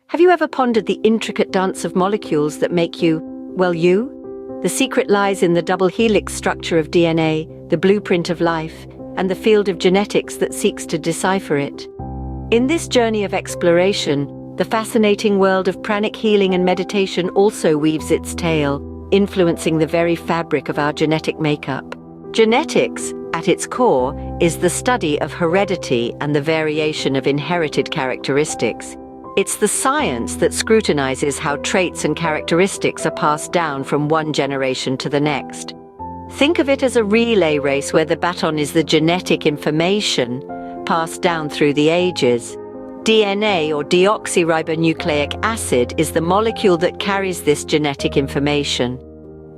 Have you ever pondered the intricate dance of molecules that make you, well, you? The secret lies in the double helix structure of DNA, the blueprint of life, and the field of genetics that seeks to decipher it. In this journey of exploration, the fascinating world of pranic healing and meditation also weaves its tale, influencing the very fabric of our genetic makeup. Genetics, at its core, is the study of heredity and the variation of inherited characteristics. It's the science that scrutinizes how traits and characteristics are passed down from one generation to the next. Think of it as a relay race where the baton is the genetic information passed down through the ages. DNA, or deoxyribonucleic acid, is the molecule that carries this genetic information.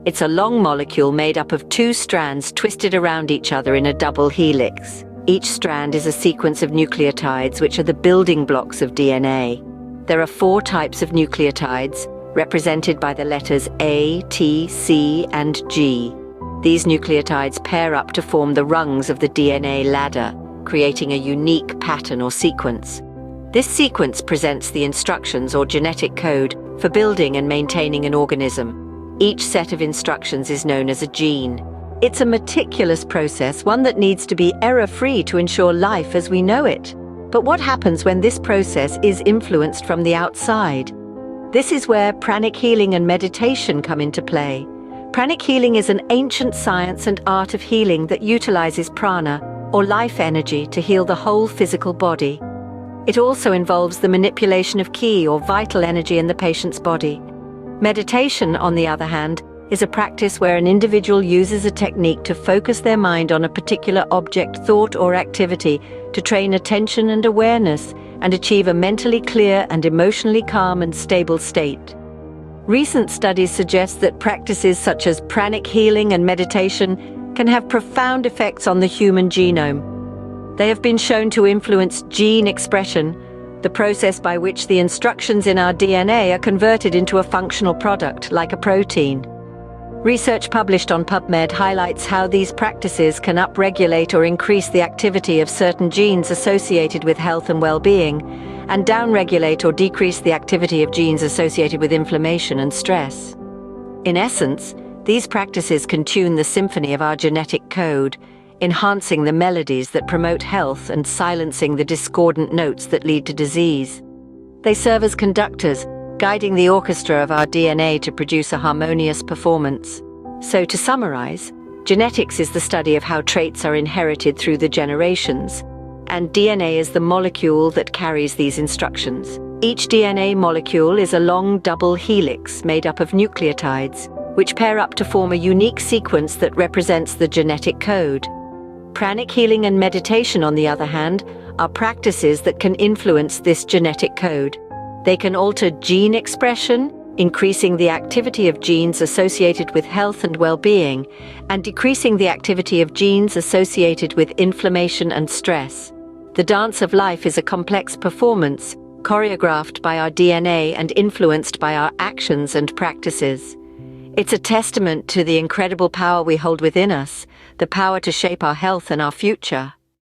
It's a long molecule made up of two strands twisted around each other in a double helix. Each strand is a sequence of nucleotides, which are the building blocks of DNA. There are 4 types of nucleotides, represented by the letters A, T, C, and G. These nucleotides pair up to form the rungs of the DNA ladder, creating a unique pattern or sequence. This sequence presents the instructions or genetic code for building and maintaining an organism. Each set of instructions is known as a gene. It's a meticulous process, one that needs to be error-free to ensure life as we know it. But what happens when this process is influenced from the outside? This is where pranic healing and meditation come into play. Pranic healing is an ancient science and art of healing that utilizes prana, or life energy, to heal the whole physical body. It also involves the manipulation of ki, or vital energy, in the patient's body. Meditation, on the other hand, is a practice where an individual uses a technique to focus their mind on a particular object, thought, or activity to train attention and awareness and achieve a mentally clear and emotionally calm and stable state. Recent studies suggest that practices such as pranic healing and meditation can have profound effects on the human genome. They have been shown to influence gene expression, the process by which the instructions in our DNA are converted into a functional product, like a protein. Research published on PubMed highlights how these practices can upregulate or increase the activity of certain genes associated with health and well-being, and downregulate or decrease the activity of genes associated with inflammation and stress. In essence, these practices can tune the symphony of our genetic code, enhancing the melodies that promote health and silencing the discordant notes that lead to disease. They serve as conductors, guiding the orchestra of our DNA to produce a harmonious performance. So, to summarize, genetics is the study of how traits are inherited through the generations, and DNA is the molecule that carries these instructions. Each DNA molecule is a long double helix made up of nucleotides, which pair up to form a unique sequence that represents the genetic code. Pranic healing and meditation, on the other hand, are practices that can influence this genetic code. They can alter gene expression, increasing the activity of genes associated with health and well-being, and decreasing the activity of genes associated with inflammation and stress. The dance of life is a complex performance, choreographed by our DNA and influenced by our actions and practices. It's a testament to the incredible power we hold within us, the power to shape our health and our future.